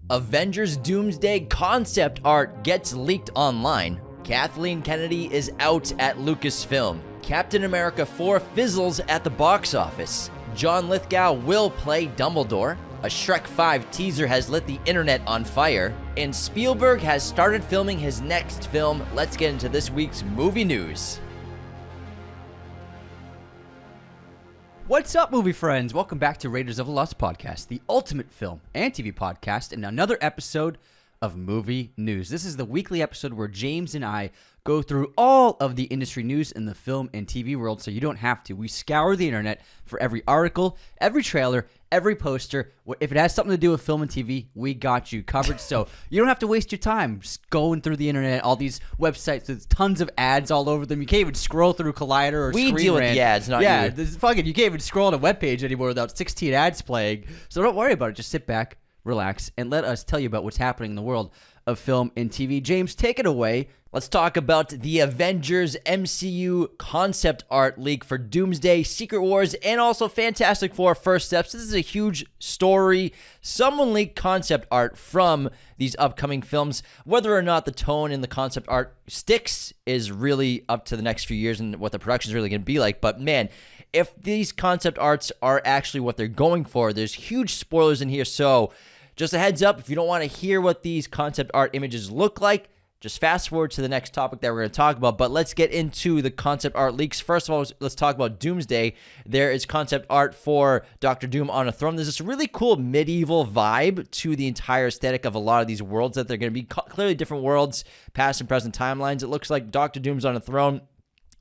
Avengers Doomsday concept art gets leaked online. Kathleen Kennedy is out at Lucasfilm. Captain America 4 fizzles at the box office. John Lithgow will play Dumbledore. A Shrek 5 teaser has lit the internet on fire. And Spielberg has started filming his next film. Let's get into this week's movie news. What's up, movie friends? Welcome back to Raiders of the Lost Podcast, the ultimate film and TV podcast, and another episode of movie news. This is the weekly episode where James and I go through all of the industry news in the film and TV world, so you don't have to. We scour the internet for every article, every trailer, every poster. If it has something to do with film and TV, we got you covered. So you don't have to waste your time just going through the internet, all these websites with tons of ads all over them. You can't even scroll through Collider or We Screen deal with Rant. the ads, not yeah, you. this is fucking. You can't even scroll on a webpage anymore without 16 ads playing. So don't worry about it. Just sit back, relax, and let us tell you about what's happening in the world of film and TV. James, take it away. Let's talk about the Avengers MCU concept art leak for Doomsday, Secret Wars, and also Fantastic Four First Steps. This is a huge story. Someone leaked concept art from these upcoming films. Whether or not the tone in the concept art sticks is really up to the next few years and what the production is really going to be like. But man, if these concept arts are actually what they're going for, there's huge spoilers in here. So just a heads up, if you don't want to hear what these concept art images look like, just fast forward to the next topic that we're going to talk about. But let's get into the concept art leaks. First of all, let's talk about Doomsday. There is concept art for Dr. Doom on a throne. There's this really cool medieval vibe to the entire aesthetic of a lot of these worlds that they're going to be clearly different worlds, past and present timelines. It looks like Dr. Doom's on a throne.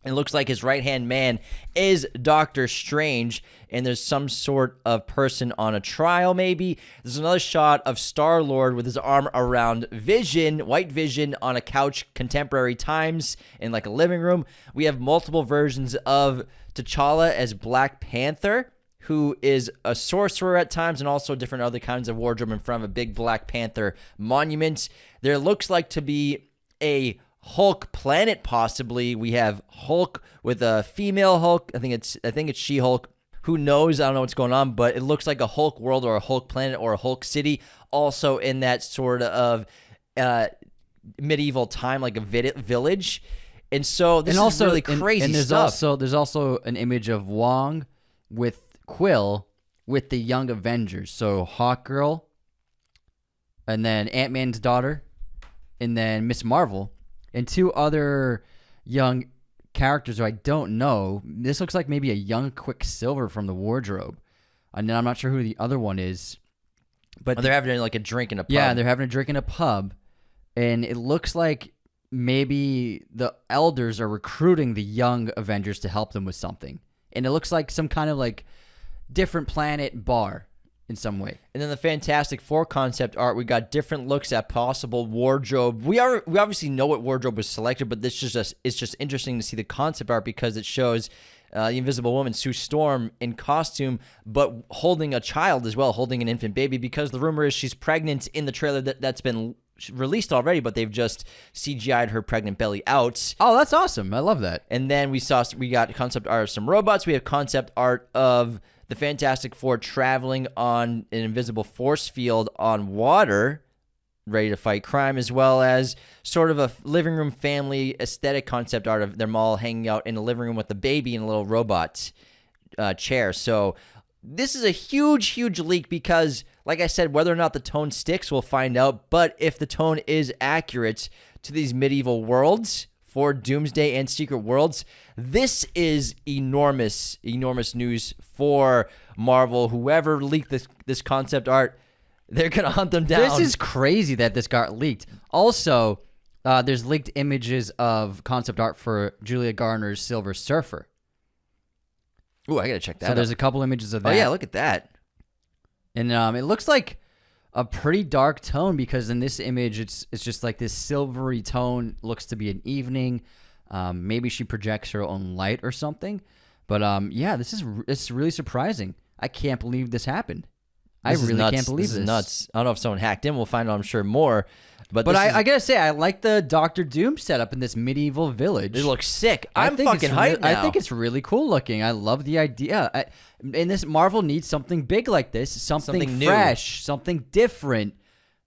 It looks like his right-hand man is Doctor Strange, and there's some sort of person on a trial, maybe. There's another shot of Star-Lord with his arm around Vision, White Vision, on a couch, contemporary times, in like a living room. We have multiple versions of T'Challa as Black Panther, who is a sorcerer at times, and also different other kinds of wardrobe in front of a big Black Panther monument. There looks like to be a Hulk planet, possibly. We have Hulk with a female Hulk. I think it's She-Hulk. Who knows? I don't know what's going on, but it looks like a Hulk world or a Hulk planet or a Hulk city, also in that sort of medieval time, like a village. And so this is really crazy and there's stuff. There's also an image of Wong with Quill with the young Avengers. So Hawkgirl, and then Ant-Man's daughter, and then Miss Marvel. And two other young characters who I don't know. This looks like maybe a young Quicksilver from the wardrobe. And then I'm not sure who the other one is. But they're having like a drink in a pub. Yeah, they're having a drink in a pub. And it looks like maybe the elders are recruiting the young Avengers to help them with something. And it looks like some kind of like different planet bar in some way. And then the Fantastic Four concept art, we got different looks at possible wardrobe. We obviously know what wardrobe was selected, but it's just interesting to see the concept art because it shows the Invisible Woman, Sue Storm, in costume, but holding a child as well, holding an infant baby, because the rumor is she's pregnant in the trailer that's been released already, but they've just CGI'd her pregnant belly out. Oh, that's awesome. I love that. And then we got concept art of some robots. We have concept art of the Fantastic Four traveling on an invisible force field on water, ready to fight crime, as well as sort of a living room family aesthetic concept art of them all hanging out in a living room with the baby in a little robot chair. So this is a huge, huge leak because, like I said, whether or not the tone sticks, we'll find out. But if the tone is accurate to these medieval worlds for Doomsday and Secret Worlds, this is enormous, enormous news for Marvel. Whoever leaked this concept art, they're going to hunt them down. This is crazy that this got leaked. Also, there's leaked images of concept art for Julia Garner's Silver Surfer. Ooh, I got to check that out. So there's a couple images of that. Oh, yeah, look at that. And it looks like a pretty dark tone because in this image, it's just like this silvery tone. Looks to be an evening. Maybe she projects her own light or something. But yeah, it's really surprising. I can't believe this happened. I really can't believe this. This is nuts. I don't know if someone hacked in. We'll find out, I'm sure, more. But I gotta say, I like the Doctor Doom setup in this medieval village. It looks sick. I'm fucking hyped now. I think it's really cool looking. I love the idea. And this Marvel needs something big like this, something fresh, something different.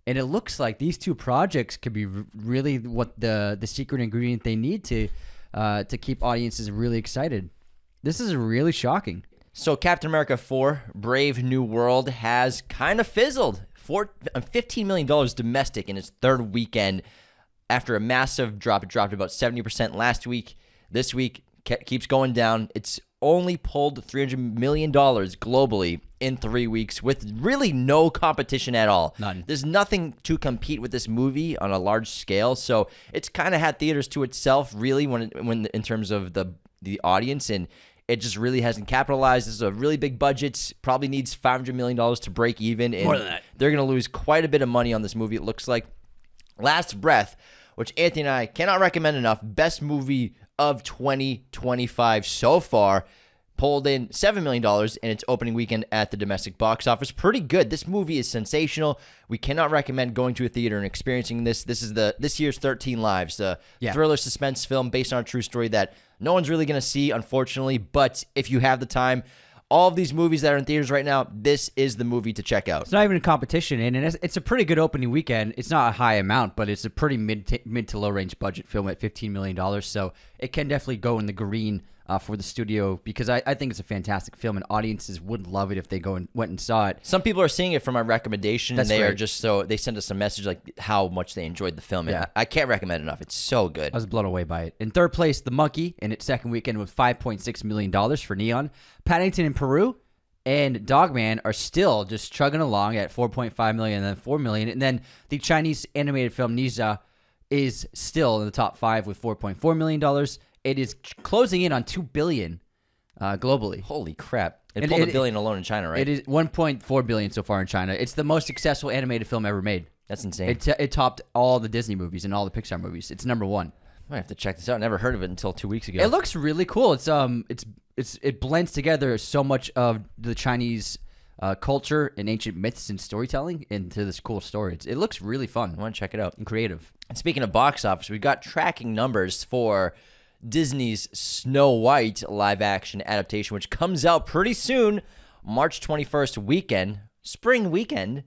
And it looks like these two projects could be really what the secret ingredient they need to keep audiences really excited. This is really shocking. So Captain America 4, Brave New World, has kind of fizzled. $15 million domestic in its third weekend after a massive drop. It dropped about 70% last week. This week keeps going down. It's only pulled $300 million globally in 3 weeks with really no competition at all. None. There's nothing to compete with this movie on a large scale, so it's kind of had theaters to itself really when in terms of the audience, and it just really hasn't capitalized. This is a really big budget, probably needs $500 million to break even. And more than that. They're going to lose quite a bit of money on this movie, it looks like. Last Breath, which Anthony and I cannot recommend enough, best movie of 2025 so far, pulled in $7 million in its opening weekend at the domestic box office. Pretty good. This movie is sensational. We cannot recommend going to a theater and experiencing this. This is this year's 13 Lives, the thriller suspense film based on a true story that no one's really going to see, unfortunately. But if you have the time, all of these movies that are in theaters right now, this is the movie to check out. It's not even a competition, and it's a pretty good opening weekend. It's not a high amount, but it's a pretty mid to low range budget film at $15 million. So it can definitely go in the green for the studio, because I think it's a fantastic film, and audiences would love it if they went and saw it. Some people are seeing it from our recommendation, That's and they great. are just they send us a message like how much they enjoyed the film. Yeah. And I can't recommend it enough. It's so good. I was blown away by it. In third place, The Monkey in its second weekend with $5.6 million for Neon. Paddington in Peru and Dogman are still just chugging along at $4.5 million and then $4 million. And then the Chinese animated film Niza is still in the top 5 with $4.4 million. It is closing in on $2 billion globally. Holy crap. It And pulled $1 billion alone in China, right? It is $1.4 billion so far in China. It's the most successful animated film ever made. That's insane. It topped all the Disney movies and all the Pixar movies. It's number 1. I might have to check this out. I never heard of it until 2 weeks ago. It looks really cool. It blends together so much of the Chinese culture and ancient myths and storytelling into this cool story. It looks really fun. I want to check it out. And creative. And speaking of box office, we got tracking numbers for Disney's Snow White live-action adaptation, which comes out pretty soon, March 21st weekend, spring weekend.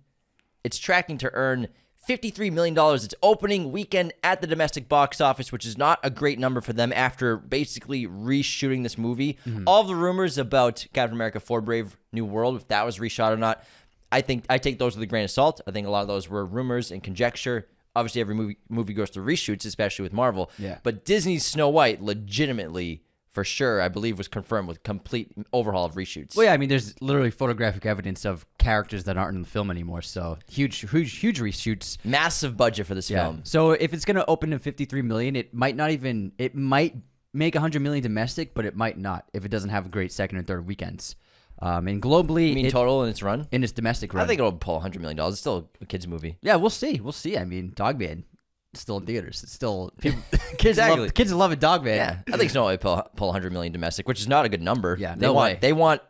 It's tracking to earn $53 million. It's opening weekend at the domestic box office, which is not a great number for them after basically reshooting this movie. Mm-hmm. All the rumors about Captain America 4 Brave New World, if that was reshot or not, I take those with a grain of salt. I think a lot of those were rumors and conjecture. Obviously, every movie goes through reshoots, especially with Marvel. Yeah. But Disney's Snow White legitimately, for sure, I believe was confirmed with complete overhaul of reshoots. Well, yeah, I mean, there's literally photographic evidence of characters that aren't in the film anymore. So huge reshoots. Massive budget for this film. So if it's gonna open at $53 million, it might make $100 million domestic, but it might not if it doesn't have great second and third weekends. And globally, You mean total in its run? in its domestic run. I think it'll pull $100 million. It's still a kid's movie. Yeah, we'll see. I mean, Dogman is still in theaters. It's still kids Exactly. kids love it. Dogman. Yeah, I think Snow White will pull $100 million domestic, which is not a good number. Yeah, they no way. want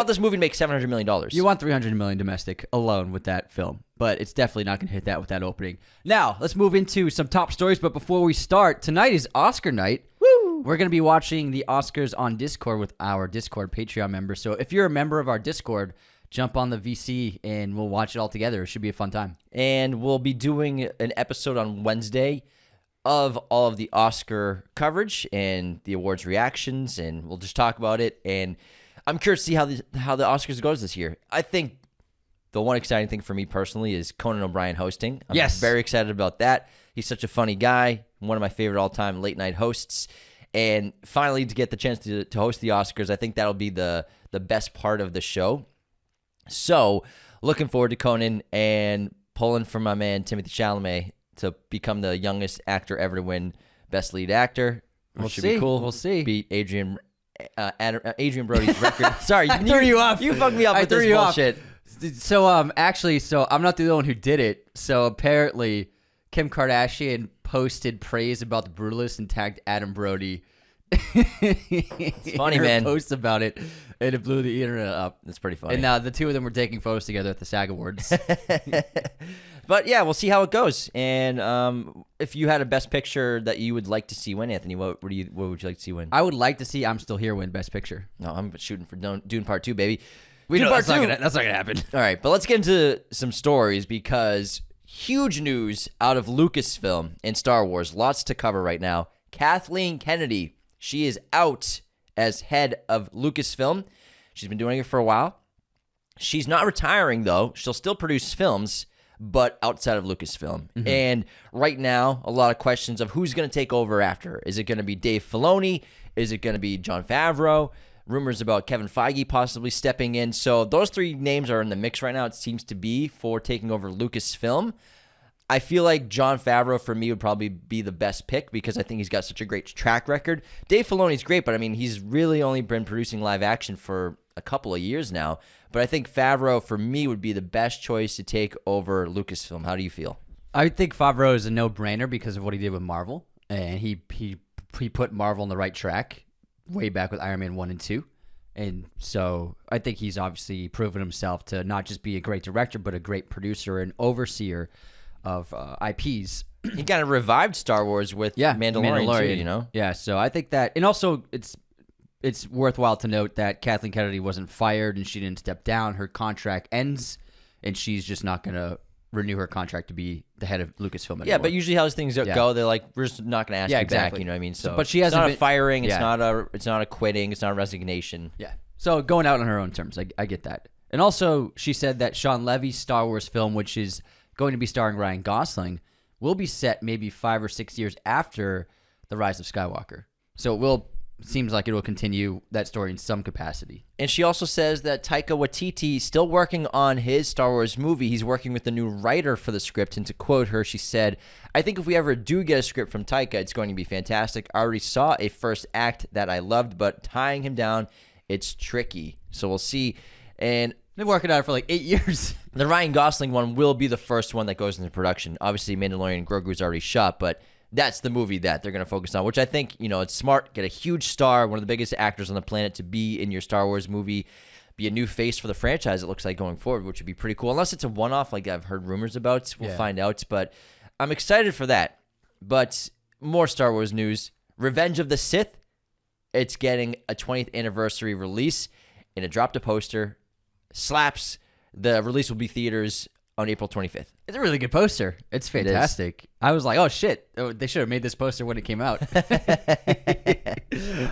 this movie to make $700 million. You want $300 million domestic alone with that film, but it's definitely not going to hit that with that opening. Now, let's move into some top stories, but before we start, tonight is Oscar night. Woo! We're going to be watching the Oscars on Discord with our Discord Patreon members. So if you're a member of our Discord, jump on the VC and we'll watch it all together. It should be a fun time. And we'll be doing an episode on Wednesday of all of the Oscar coverage and the awards reactions, and we'll just talk about it. And I'm curious to see how the Oscars goes this year. I think the one exciting thing for me personally is Conan O'Brien hosting. I'm Yes. very excited about that. He's such a funny guy, one of my favorite all-time late-night hosts. And finally, to get the chance to host the Oscars, I think that'll be the best part of the show. So, looking forward to Conan and pulling for my man Timothée Chalamet to become the youngest actor ever to win Best Lead Actor. We'll Which should see. be cool. We'll see. Beat Adrian Brody's record. Sorry, I threw you off. You fucked me up I with threw this you off. bullshit. So I'm not the only one who did it. So apparently Kim Kardashian posted praise about The Brutalist and tagged Adam Brody. It's funny, man. Post about it, and it blew the internet up. That's pretty funny. And the two of them were taking photos together at the SAG Awards. But yeah, we'll see how it goes. And if you had a Best Picture that you would like to see win, Anthony, what would you like to see win? I would like to see I'm Still Here win Best Picture. No, I'm shooting for Dune Part 2, baby. We Dune know Part that's 2. not gonna happen. All right, but let's get into some stories because Huge news out of Lucasfilm and Star Wars. Lots to cover right now. Kathleen Kennedy, she is out as head of Lucasfilm. She's been doing it for a while. She's not retiring, though. She'll still produce films, but outside of Lucasfilm. Mm-hmm. And right now, a lot of questions of who's going to take over after her. Is it going to be Dave Filoni? Is it going to be Jon Favreau? Rumors about Kevin Feige possibly stepping in. So those three names are in the mix right now, it seems to be, for taking over Lucasfilm. I feel like Jon Favreau, for me, would probably be the best pick because I think he's got such a great track record. Dave Filoni's great, but I mean, he's really only been producing live action for a couple of years now. But I think Favreau, for me, would be the best choice to take over Lucasfilm. How do you feel? I think Favreau is a no-brainer because of what he did with Marvel, and he put Marvel on the right track way back with Iron Man 1 and 2. And so I think he's obviously proven himself to not just be a great director, but a great producer and overseer of IPs. He kind of revived Star Wars with Mandalorian too, you know? Yeah, so I think that, and also it's worthwhile to note that Kathleen Kennedy wasn't fired and she didn't step down. Her contract ends, and she's just not going to renew her contract to be the head of Lucasfilm anymore. Yeah, but usually how things go, they're like, we're just not going to ask you back, you know what I mean? So but she hasn't it's not been, a firing, it's not a quitting, it's not a resignation. Yeah, so going out on her own terms, I get that. And also, she said that Sean Levy's Star Wars film, which is going to be starring Ryan Gosling, will be set maybe 5 or 6 years after The Rise of Skywalker. So seems like it will continue that story in some capacity. And she also says that Taika Waititi still working on his Star Wars movie. He's working with the new writer for the script. And to quote her, she said, "I think if we ever do get a script from Taika, it's going to be fantastic. I already saw a first act that I loved, but tying him down, it's tricky. So we'll see." And they've been working on it for like 8 years. The Ryan Gosling one will be the first one that goes into production. Obviously, Mandalorian Grogu's already shot, but that's the movie that they're going to focus on, which I think, it's smart. Get a huge star, one of the biggest actors on the planet, to be in your Star Wars movie, be a new face for the franchise, it looks like, going forward, which would be pretty cool. Unless it's a one-off like I've heard rumors about. We'll find out, but I'm excited for that. But more Star Wars news. Revenge of the Sith, it's getting a 20th anniversary release, and it dropped a poster. Slaps. The release will be theaters on April 25th. It's a really good poster. It's fantastic. I was like, oh, shit. They should have made this poster when it came out.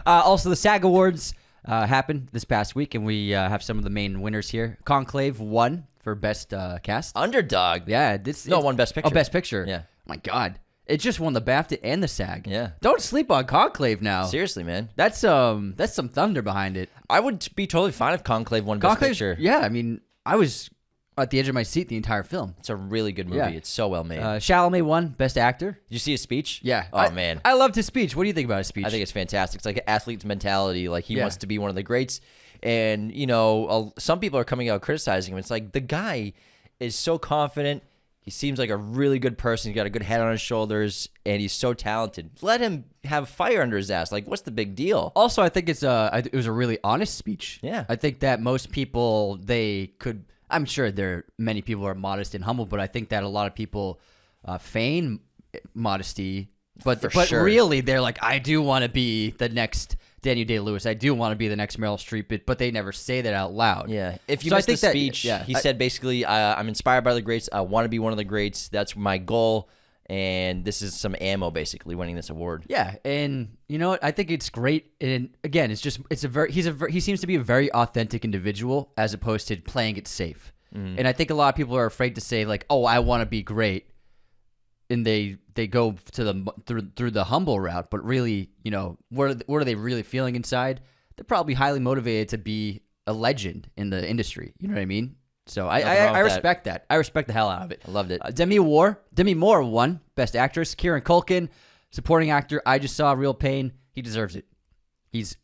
Also, the SAG Awards happened this past week, and we have some of the main winners here. Conclave won for Best Cast. Underdog. Yeah. Won Best Picture. Oh, Best Picture. Yeah. Oh, my God. It just won the BAFTA and the SAG. Yeah. Don't sleep on Conclave now. Seriously, man. That's some thunder behind it. I would be totally fine if Conclave won Best Picture. Yeah, I mean, I was at the edge of my seat the entire film. It's a really good movie. Yeah. It's so well made. Chalamet won Best Actor. Did you see his speech? Yeah. Oh, man. I loved his speech. What do you think about his speech? I think it's fantastic. It's like an athlete's mentality. Like, he wants to be one of the greats. And, some people are coming out criticizing him. It's like, the guy is so confident. He seems like a really good person. He's got a good head on his shoulders, and he's so talented. Let him have fire under his ass. Like, what's the big deal? Also, I think it was a really honest speech. Yeah. I think that most people, I'm sure many people are modest and humble, but I think that a lot of people feign modesty, but sure. Really they're like, I do want to be the next Daniel Day-Lewis. I do want to be the next Meryl Streep, but they never say that out loud. Yeah. If you missed the speech, he said basically, I'm inspired by the greats. I want to be one of the greats. That's my goal. And this is some ammo, basically, winning this award. Yeah, and you know what? I think it's great. And again, he seems to be a very authentic individual as opposed to playing it safe. And I think a lot of people are afraid to say like, "Oh, I want to be great," and they go to through the humble route. But really, what are they really feeling inside? They're probably highly motivated to be a legend in the industry. You know what I mean? So I respect that. I respect the hell out of it. I loved it. Demi Moore won Best Actress. Kieran Culkin, Supporting Actor. I just saw Real Pain. He deserves it. He's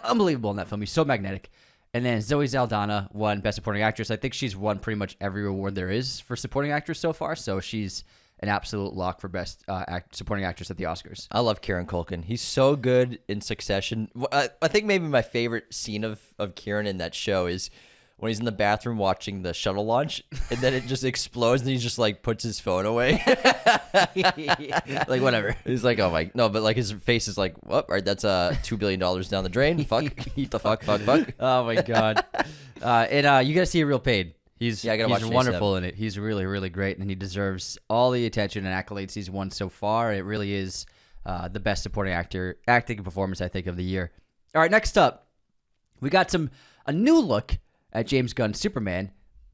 unbelievable in that film. He's so magnetic. And then Zoe Saldana won Best Supporting Actress. I think she's won pretty much every award there is for Supporting Actress so far. So she's an absolute lock for Best Supporting Actress at the Oscars. I love Kieran Culkin. He's so good in Succession. I think maybe my favorite scene of Kieran in that show is when he's in the bathroom watching the shuttle launch, and then it just explodes, and he just like puts his phone away. Like, whatever. He's like, oh my, no, but like his face is like, oh, right, that's $2 billion down the drain. Fuck, the fuck. Oh my God. And you got to see A Real Pain. He's I gotta watch he's it wonderful ASAP. in it. He's really, really great, and he deserves all the attention and accolades he's won so far. It really is the best supporting acting performance, I think, of the year. All right, next up, we got a new look at James Gunn's Superman,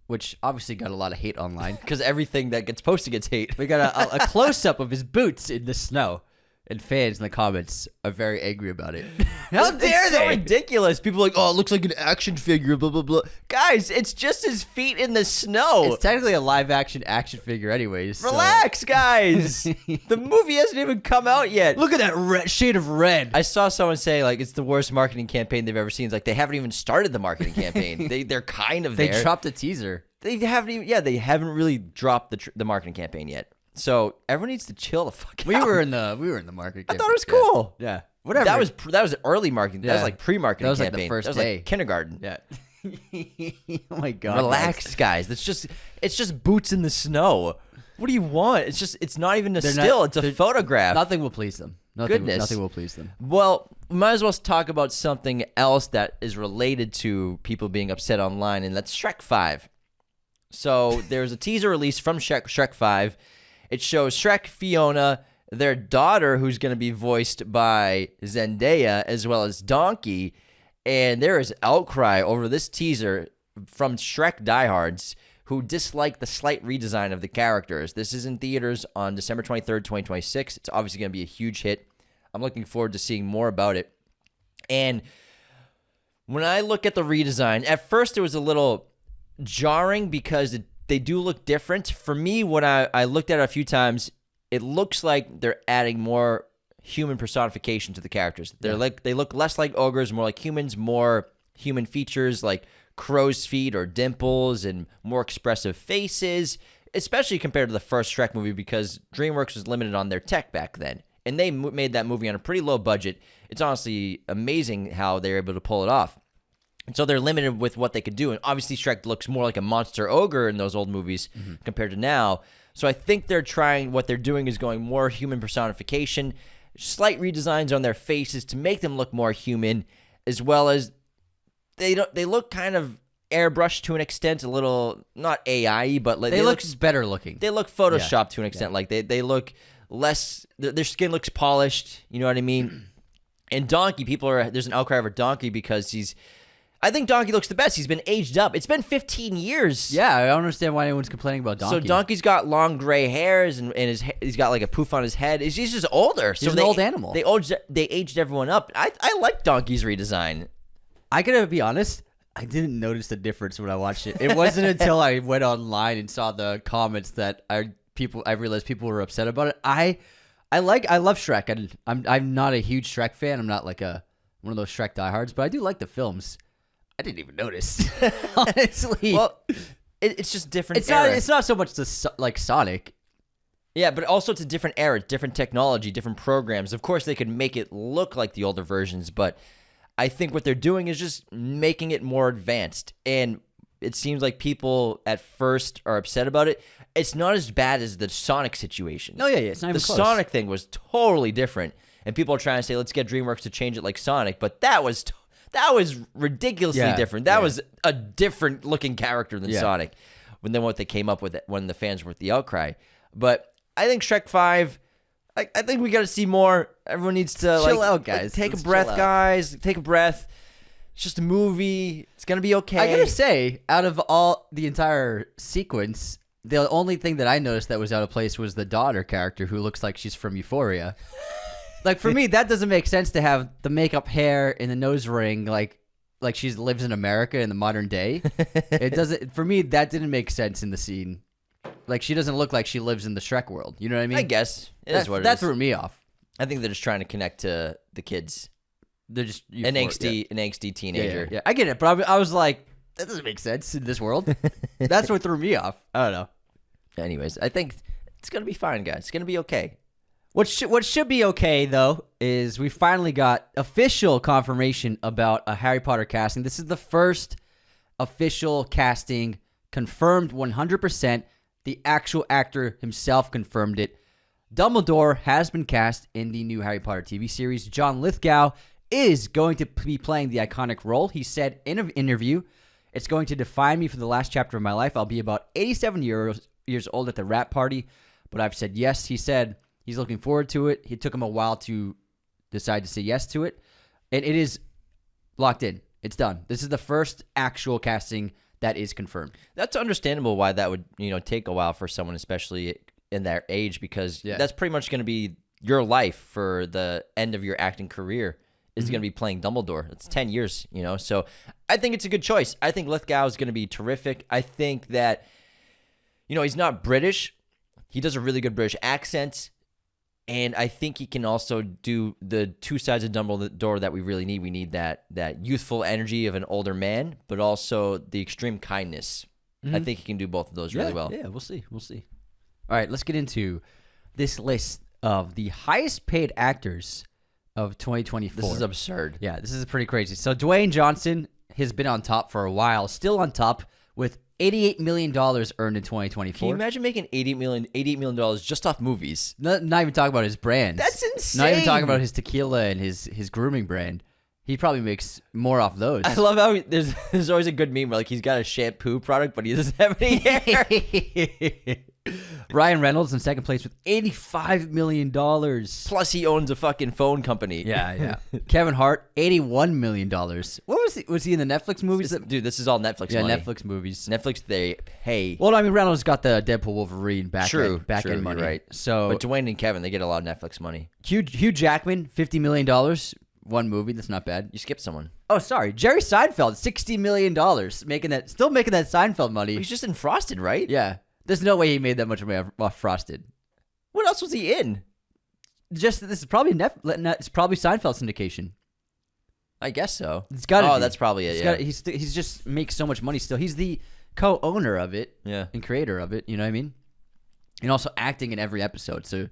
which obviously got a lot of hate online. Because everything that gets posted gets hate. We got a close-up of his boots in the snow, and fans in the comments are very angry about it. How dare It's so they? ridiculous. People are like, oh, it looks like an action figure, blah, blah, blah. Guys, it's just his feet in the snow. It's technically a live-action action figure anyways. so- Relax, guys. The movie hasn't even come out yet. Look at that shade of red. I saw someone say, like, it's the worst marketing campaign they've ever seen. It's like, they haven't even started the marketing campaign. They're kind of They there. dropped a teaser. They haven't even, they haven't really dropped the marketing campaign yet. So everyone needs to chill the fuck out. We were in the market. I thought it was cool. Yeah. Whatever. That was early marketing. That was Yeah. like pre-marketing That was like the campaign. first that was day. like kindergarten. Yeah. Oh my god. Relax, guys. It's just boots in the snow. What do you want? It's not even a They're still. not- It's a photograph. Nothing will please them. Goodness. Nothing will please them. Well, we might as well talk about something else that is related to people being upset online, and that's Shrek 5. So there's a teaser release from Shrek 5. It shows Shrek, Fiona, their daughter, who's going to be voiced by Zendaya, as well as Donkey. And there is outcry over this teaser from Shrek diehards who dislike the slight redesign of the characters. This is in theaters on December 23rd, 2026. It's obviously going to be a huge hit. I'm looking forward to seeing more about it. And when I look at the redesign, at first it was a little jarring because they do look different. For me, when I looked at it a few times, it looks like they're adding more human personification to the characters. They look less like ogres, more like humans, more human features like crow's feet or dimples and more expressive faces, especially compared to the first Shrek movie because DreamWorks was limited on their tech back then. And they made that movie on a pretty low budget. It's honestly amazing how they're able to pull it off. And so they're limited with what they could do. And obviously Shrek looks more like a monster ogre in those old movies compared to now. So I think what they're doing is going more human personification, slight redesigns on their faces to make them look more human, as well as they look kind of airbrushed to an extent, a little not AI, but like They look better looking. They look photoshopped to an extent. Like they look less. Their skin looks polished. You know what I mean? And Donkey, there's an outcry over Donkey because I think Donkey looks the best. He's been aged up. It's been 15 years. Yeah, I don't understand why anyone's complaining about Donkey. So Donkey's got long gray hairs and he's got like a poof on his head. He's just older. He's an old animal. They aged everyone up. I like Donkey's redesign. I gotta be honest, I didn't notice the difference when I watched it. It wasn't until I went online and saw the comments that I realized people were upset about it. I love Shrek. I'm not a huge Shrek fan. I'm not like one of those Shrek diehards, but I do like the films. I didn't even notice, honestly. Well, it's just different. It's not so much like Sonic. Yeah, but also it's a different era, different technology, different programs. Of course, they could make it look like the older versions, but I think what they're doing is just making it more advanced. And it seems like people at first are upset about it. It's not as bad as the Sonic situation. No, yeah, it's not even the close. Sonic thing was totally different, and people are trying to say, let's get DreamWorks to change it like Sonic, but that was ridiculously different. That was a different looking character than Sonic than what they came up with when the fans were with the outcry. But I think Shrek 5, I think we got to see more. Everyone needs to Chill out, guys. Take Let's a breath, chill out. guys. Take a breath. It's just a movie. It's going to be okay. I gotta say, out of all the entire sequence, the only thing that I noticed that was out of place was the daughter character who looks like she's from Euphoria. Like, for me, that doesn't make sense to have the makeup hair and the nose ring like she lives in America in the modern day. It doesn't. For me, that didn't make sense in the scene. Like, she doesn't look like she lives in the Shrek world. You know what I mean? I guess. It is what it that is. threw me off. I think they're just trying to connect to the kids. They're just An angsty teenager. Yeah, I get it, but I was like, that doesn't make sense in this world. That's what threw me off. I don't know. Anyways, I think it's going to be fine, guys. It's going to be okay. What should be okay, though, is we finally got official confirmation about a Harry Potter casting. This is the first official casting confirmed 100%. The actual actor himself confirmed it. Dumbledore has been cast in the new Harry Potter TV series. John Lithgow is going to be playing the iconic role. He said in an interview, It's going to define me for the last chapter of my life. I'll be about 87 years old at the wrap party, but I've said yes. He said he's looking forward to it. It took him a while to decide to say yes to it, and it is locked in. It's done. This is the first actual casting that is confirmed. That's understandable why that would, take a while for someone, especially in their age, because that's pretty much going to be your life for the end of your acting career is going to be playing Dumbledore. It's 10 years, So I think it's a good choice. I think Lithgow is going to be terrific. I think that, he's not British. He does a really good British accent. And I think he can also do the two sides of Dumbledore that we really need. We need that youthful energy of an older man, but also the extreme kindness. I think he can do both of those really well. Yeah, we'll see. All right, let's get into this list of the highest paid actors of 2024. This is absurd. Yeah, this is pretty crazy. So Dwayne Johnson has been on top for a while, still on top with $88 million earned in 2024. Can you imagine making $88 million just off movies? Not even talking about his brands. That's insane. Not even talking about his tequila and his grooming brand. He probably makes more off those. I love how there's always a good meme where he's got a shampoo product, but he doesn't have any hair. Ryan Reynolds in second place with $85 million. Plus he owns a fucking phone company. Yeah. Kevin Hart, $81 million. What was he? Was he in the Netflix movies? Dude, this is all Netflix money. Yeah, Netflix movies. Netflix, they pay. Well, I mean, Reynolds got the Deadpool Wolverine back end money. Right. So, but Dwayne and Kevin, they get a lot of Netflix money. Hugh Jackman, $50 million. One movie. That's not bad. You skipped someone. Oh, sorry. Jerry Seinfeld, $60 million. Still making that Seinfeld money. He's just in Frosted, right? Yeah. There's no way he made that much money off Frosted. What else was he in? This is probably it's probably Seinfeld syndication. I guess so. It's got. Oh, that's probably it. He's just makes so much money still. He's the co-owner of it, and creator of it. You know what I mean? And also acting in every episode. So,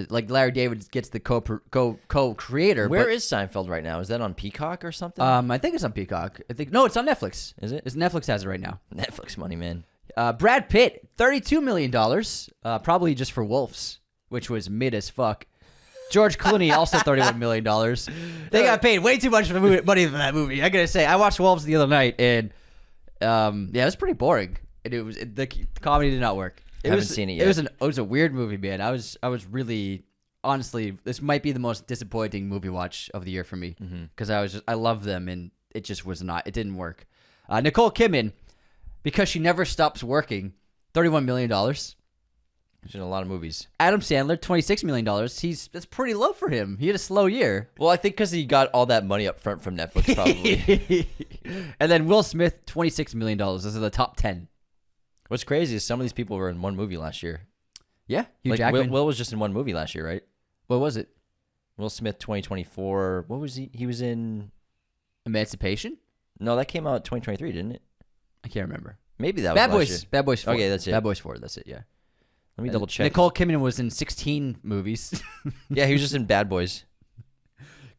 like Larry David gets the co-creator. Where is Seinfeld right now? Is that on Peacock or something? I think it's on Peacock. No, it's on Netflix. Is it? Netflix has it right now. Netflix money, man. Brad Pitt, $32 million, probably just for Wolves, which was mid as fuck. George Clooney, also $31 million. They got paid way too much money for that movie. I gotta say, I watched Wolves the other night, and it was pretty boring. And the comedy did not work. I haven't seen it yet. It was a weird movie, man. I was really, honestly, this might be the most disappointing movie watch of the year for me because I love them, and it just was not. It didn't work. Nicole Kidman, because she never stops working, $31 million. He's in a lot of movies. Adam Sandler, $26 million. That's pretty low for him. He had a slow year. Well, I think because he got all that money up front from Netflix, probably. And then Will Smith, $26 million. Those are the top 10. What's crazy is some of these people were in one movie last year. Yeah, Hugh Jackman. Will was just in one movie last year, right? What was it? Will Smith, 2024. What was he? He was in Emancipation? No, that came out 2023, didn't it? I can't remember. Maybe that was last year. Bad Boys 4. Okay, that's it. Bad Boys 4, that's it, yeah. Let me double check. Nicole Kidman was in 16 movies. Yeah, he was just in Bad Boys.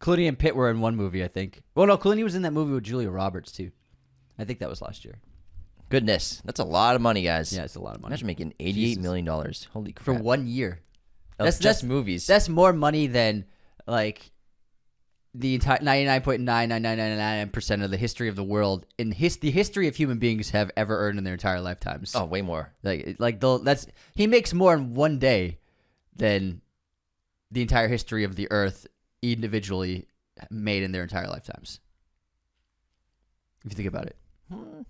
Clooney and Pitt were in one movie, I think. Well, no, Clooney was in that movie with Julia Roberts, too. I think that was last year. Goodness. That's a lot of money, guys. Yeah, it's a lot of money. Imagine making $88 million. Holy crap. For 1 year. That's just movies. That's more money than, like, the entire 99.99999% of the history of the world in the history of human beings have ever earned in their entire lifetimes. Oh, way more. He makes more in one day than the entire history of the earth individually made in their entire lifetimes. If you think about it.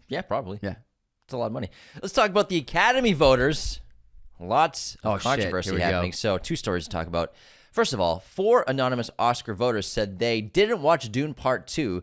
Yeah, probably. Yeah. It's a lot of money. Let's talk about the Academy voters. Lots of controversy happening. So 2 stories to talk about. First of all, 4 anonymous Oscar voters said they didn't watch Dune Part 2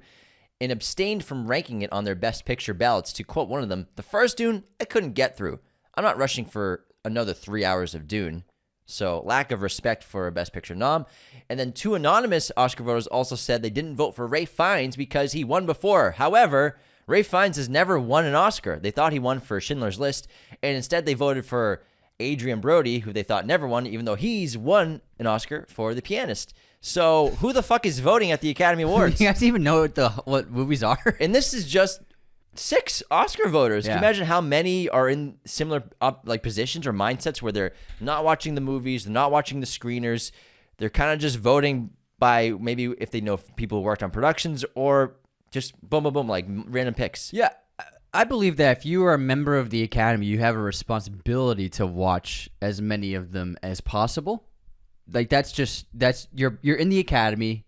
and abstained from ranking it on their Best Picture ballots. To quote one of them, "The first Dune, I couldn't get through. I'm not rushing for another 3 hours of Dune." So lack of respect for a Best Picture nom. And then 2 anonymous Oscar voters also said they didn't vote for Ralph Fiennes because he won before. However, Ralph Fiennes has never won an Oscar. They thought he won for Schindler's List, and instead they voted for Adrian Brody, who they thought never won, even though he's won an Oscar for The Pianist. So who the fuck is voting at the Academy Awards? You guys even know what movies are? And this is just 6 Oscar voters. Yeah. Can you imagine how many are in similar positions or mindsets where they're not watching the movies, they're not watching the screeners, they're kind of just voting by maybe if they know people who worked on productions or just boom, boom, boom, like random picks. Yeah. I believe that if you are a member of the Academy, you have a responsibility to watch as many of them as possible. Like you're in the Academy.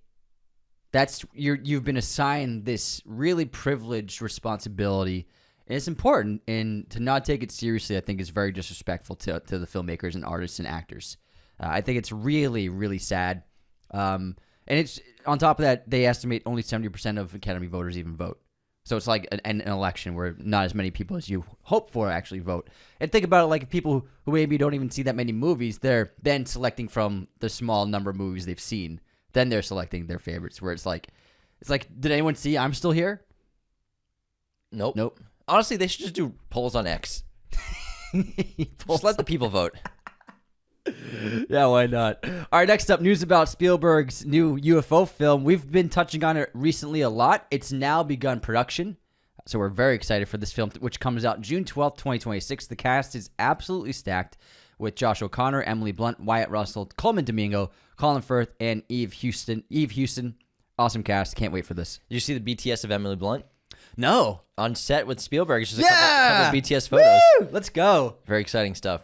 You've been assigned this really privileged responsibility, and it's important. And to not take it seriously, I think, is very disrespectful to the filmmakers and artists and actors. I think it's really, really sad. And it's on top of that, they estimate only 70% of Academy voters even vote. So it's like an election where not as many people as you hope for actually vote. And think about it, like people who maybe don't even see that many movies, they're then selecting from the small number of movies they've seen. Then they're selecting their favorites. Where it's like, did anyone see I'm Still Here? Nope. Honestly, they should just do polls on X. Just let the people vote. Yeah, why not? All right, next up, news about Spielberg's new UFO film. We've been touching on it recently a lot. It's now begun production, so we're very excited for this film, which comes out June 12th, 2026. The cast is absolutely stacked with Josh O'Connor, Emily Blunt, Wyatt Russell, Coleman Domingo, Colin Firth, and Eve Houston. Awesome cast. Can't wait for this. Did you see the BTS of Emily Blunt? No. On set with Spielberg. It's just a couple of BTS photos. Woo! Let's go. Very exciting stuff.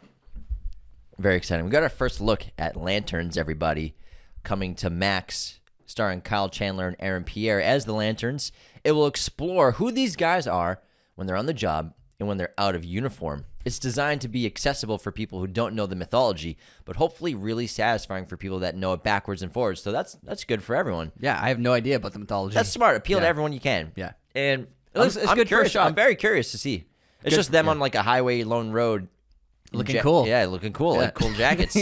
Very exciting. We got our first look at Lanterns, everybody, coming to Max, starring Kyle Chandler and Aaron Pierre as the Lanterns. It will explore who these guys are when they're on the job and when they're out of uniform. It's designed to be accessible for people who don't know the mythology, but hopefully really satisfying for people that know it backwards and forwards. So that's good for everyone. Yeah, I have no idea about the mythology. That's smart. Appeal to everyone you can. Yeah. And it's good for a shot. I'm very curious to see. It's just them on like a highway, lone road. Looking cool. Yeah, looking cool. Like cool jackets.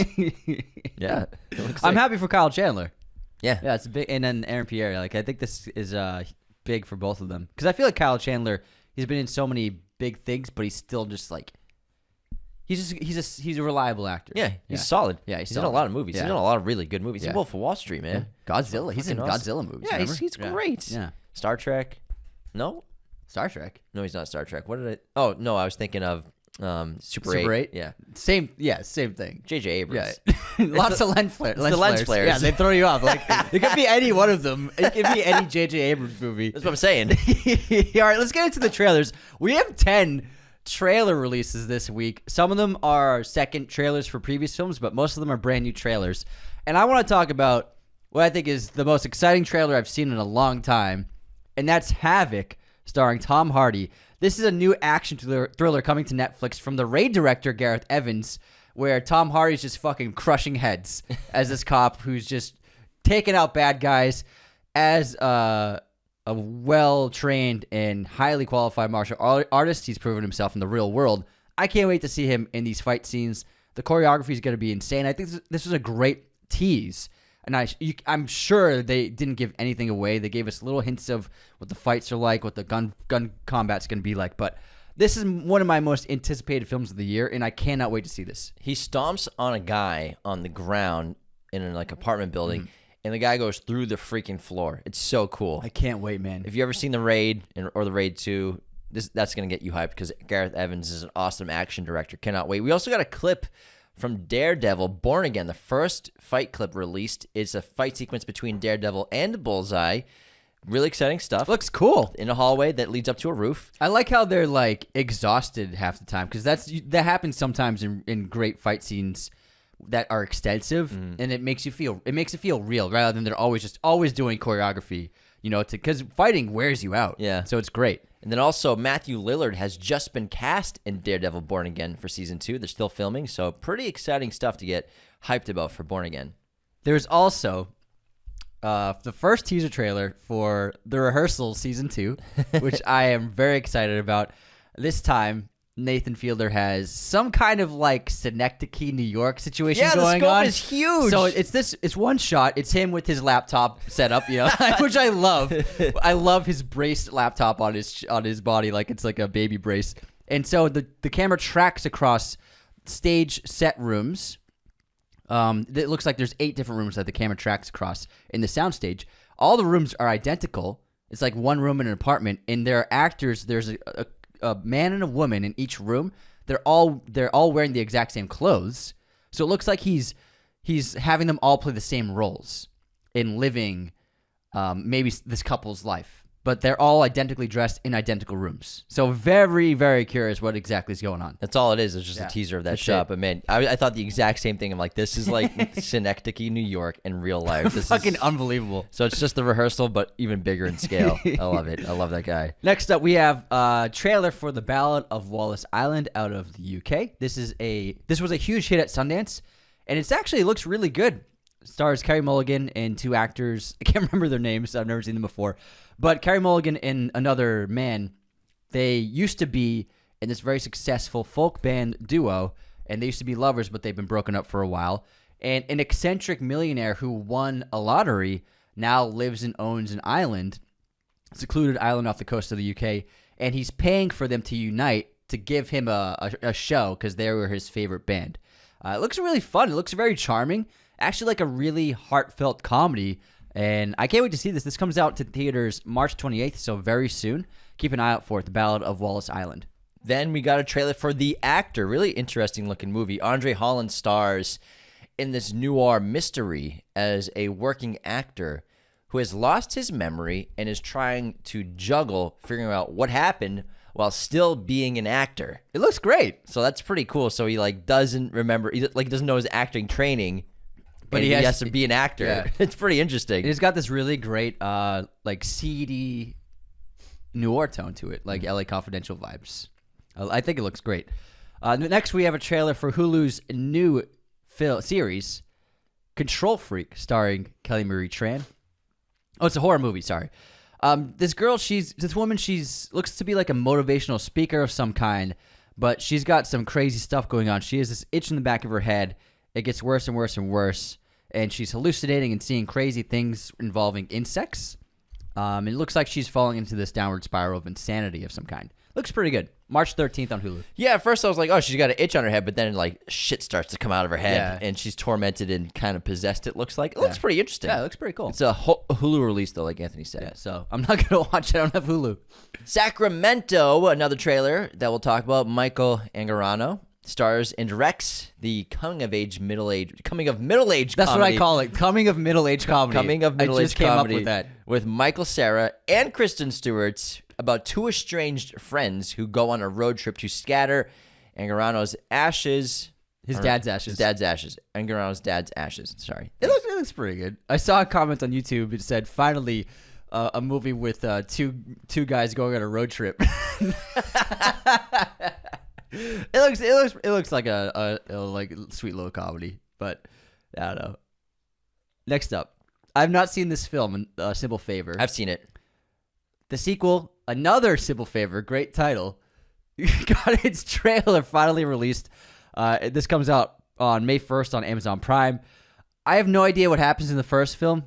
Yeah. I'm happy for Kyle Chandler. Yeah. Yeah, it's big. And then Aaron Pierre. Like, I think this is big for both of them. Because I feel like Kyle Chandler, he's been in so many big things, but he's still just like, he's a reliable actor. Yeah, he's solid. Yeah, he's in a lot of movies. Yeah. He's in a lot of really good movies. Yeah. He's Wolf of Wall Street, man. Yeah. Godzilla. He's in Godzilla movies. Yeah, remember? he's great. Yeah. Star Trek. No? Star Trek. No, he's not Star Trek. What did I... Oh, no, I was thinking of Super 8. Yeah. Same thing. J.J. Abrams. Yeah. Lots of lens flares. The lens flares. Yeah, they throw you off. Like, it could be any one of them. It could be any J.J. Abrams movie. That's what I'm saying. All right, let's get into the trailers. We have 10 trailer releases this week. Some of them are second trailers for previous films, but most of them are brand new trailers. And I want to talk about what I think is the most exciting trailer I've seen in a long time, and that's Havoc, starring Tom Hardy. This is a new action thriller coming to Netflix from the Raid director, Gareth Evans, where Tom Hardy's just fucking crushing heads as this cop who's just taking out bad guys as a well-trained and highly qualified martial artist. He's proven himself in the real world. I can't wait to see him in these fight scenes. The choreography is going to be insane. I think this was a great tease. And I'm sure they didn't give anything away. They gave us little hints of what the fights are like, what the gun combat's going to be like. But this is one of my most anticipated films of the year, and I cannot wait to see this. He stomps on a guy on the ground in an apartment building, and the guy goes through the freaking floor. It's so cool. I can't wait, man. If you ever seen The Raid or The Raid 2, that's going to get you hyped because Gareth Evans is an awesome action director. Cannot wait. We also got a clip from Daredevil, Born Again, the first fight clip released. It's a fight sequence between Daredevil and Bullseye. Really exciting stuff. Looks cool. In a hallway that leads up to a roof. I like how they're like exhausted half the time because that happens sometimes in great fight scenes that are extensive, and it makes it feel real rather than they're always doing choreography. You know, because fighting wears you out. Yeah. So it's great. And then also Matthew Lillard has just been cast in Daredevil Born Again for season 2. They're still filming, so pretty exciting stuff to get hyped about for Born Again. There's also the first teaser trailer for The Rehearsal season 2, which I am very excited about. This time, Nathan Fielder has some kind of like Synecdoche, New York situation going on. Yeah, the scope is huge. So it's one shot. It's him with his laptop set up, you know, which I love. I love his braced laptop on his body like it's like a baby brace. And so the camera tracks across stage set rooms. It looks like there's 8 different rooms that the camera tracks across in the soundstage. All the rooms are identical. It's like one room in an apartment, and there are actors. There's a man and a woman in each room. They're all wearing the exact same clothes. So it looks like he's having them all play the same roles in living maybe this couple's life. but they're all identically dressed in identical rooms. So very, very curious what exactly is going on. That's all it is. It's just a teaser of that shot. But man, I thought the exact same thing. I'm like, this is like Synecdoche, New York in real life. This Fucking is unbelievable. So it's just the rehearsal, but even bigger in scale. I love it. I love that guy. Next up, we have a trailer for The Ballad of Wallace Island out of the UK. This was a huge hit at Sundance, and it actually looks really good. Stars Carey Mulligan and two actors. I can't remember their names. I've never seen them before. But Carey Mulligan and another man, they used to be in this very successful folk band duo, and they used to be lovers, but they've been broken up for a while. And an eccentric millionaire who won a lottery now lives and owns an island, secluded island off the coast of the UK, and he's paying for them to unite to give him a show because they were his favorite band. It looks really fun. It looks very charming. Actually like a really heartfelt comedy, and I can't wait to see this. This comes out to theaters March 28th, so very soon. Keep an eye out for it, The Ballad of Wallace Island. Then we got a trailer for The Actor, really interesting looking movie. Andre Holland stars in this noir mystery as a working actor who has lost his memory and is trying to juggle figuring out what happened while still being an actor. It looks great. So that's pretty cool. So he like doesn't remember, he like doesn't know his acting training, but he has to be an actor. Yeah. It's pretty interesting. It's got this really great like seedy noir tone to it, like LA Confidential vibes. I think it looks great. Next, we have a trailer for Hulu's new series, Control Freak, starring Kelly Marie Tran. Oh, it's a horror movie. Sorry. This woman. She's looks to be like a motivational speaker of some kind, but she's got some crazy stuff going on. She has this itch in the back of her head. It gets worse and worse and worse, and she's hallucinating and seeing crazy things involving insects. It looks like she's falling into this downward spiral of insanity of some kind. Looks pretty good. March 13th on Hulu. Yeah, at first I was like, oh, she's got an itch on her head, but then like shit starts to come out of her head, Yeah. and she's tormented and kind of possessed, it looks like. It looks pretty interesting. Yeah, it looks pretty cool. It's a Hulu release, though, like Anthony said. Yeah, so I'm not going to watch it. I don't have Hulu. Sacramento, another trailer that we'll talk about. Michael Angarano stars and directs the coming of middle-aged comedy. That's what I call it. Coming of middle-aged comedy. Coming of middle-aged I just came comedy up with that. with Michael Cera and Kristen Stewart about two estranged friends who go on a road trip to scatter Angarano's ashes. His dad's ashes. Angarano's dad's ashes. Sorry. It looks pretty good. I saw a comment on YouTube. It said, "Finally, a movie with two guys going on a road trip." It looks like a like sweet little comedy, but I don't know. Next up, I've not seen this film. Simple Favor. I've seen it. The sequel, another Simple Favor, great title, got its trailer finally released. This comes out on May 1st on Amazon Prime. I have no idea what happens in the first film,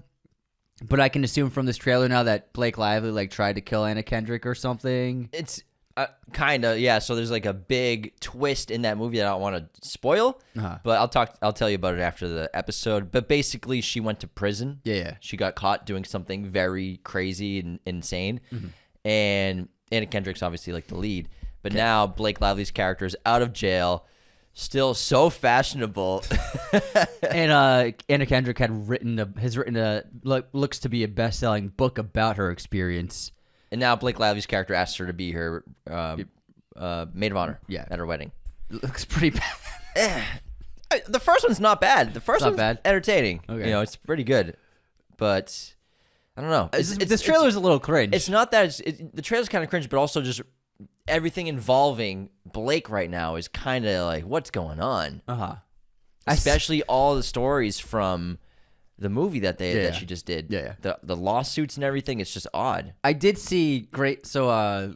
but I can assume from this trailer now that Blake Lively like tried to kill Anna Kendrick or something. It's kind of, yeah. So there's like a big twist in that movie that I don't want to spoil, but I'll tell you about it after the episode. But basically, she went to prison. Yeah. She got caught doing something very crazy and insane, and Anna Kendrick's obviously like the lead. But now Blake Lively's character is out of jail, still so fashionable, and Anna Kendrick has written a looks to be a best-selling book about her experience. And now Blake Lively's character asks her to be her maid of honor at her wedding. It looks pretty bad. The first one's not bad. The first one's bad. entertaining. Okay. It's pretty good. But I don't know. This trailer's a little cringe. It's not that. The trailer's kind of cringe, but also just everything involving Blake right now is kind of like, what's going on? Especially all the stories from the movie that she just did. Yeah. The lawsuits and everything. It's just odd. I did see great. So,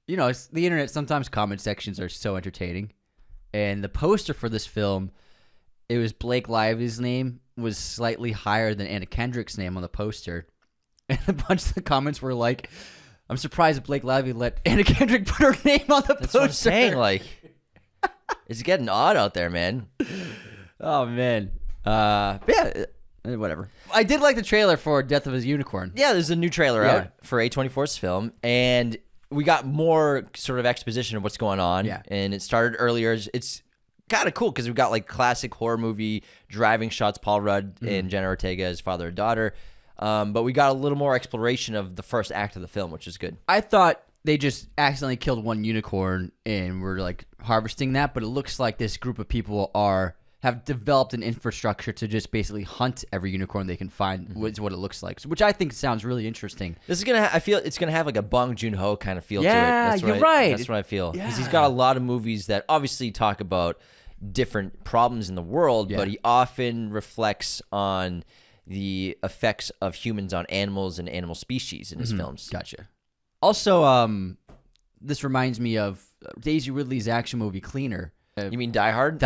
it's the internet. Sometimes comment sections are so entertaining, and the poster for this film, it was Blake Lively's name was slightly higher than Anna Kendrick's name on the poster, and a bunch of the comments were like, "I'm surprised Blake Lively let Anna Kendrick put her name on the poster." That's what I'm saying. Like, it's getting odd out there, man. Oh man. Yeah. Whatever. I did like the trailer for Death of a Unicorn. Yeah, there's a new trailer out for A24's film, and we got more sort of exposition of what's going on. Yeah. And it started earlier. It's kind of cool because we've got like classic horror movie driving shots, Paul Rudd and Jenna Ortega as father and daughter. But we got a little more exploration of the first act of the film, which is good. I thought they just accidentally killed one unicorn and were like harvesting that, but it looks like this group of people have developed an infrastructure to just basically hunt every unicorn they can find. Is what it looks like, which I think sounds really interesting. This is gonna. I feel it's gonna have like a Bong Joon-ho kind of feel to it. Yeah, you're right. That's what I feel. Yeah. Because he's got a lot of movies that obviously talk about different problems in the world, but he often reflects on the effects of humans on animals and animal species in his films. Gotcha. Also, this reminds me of Daisy Ridley's action movie Cleaner. You mean Die Hard?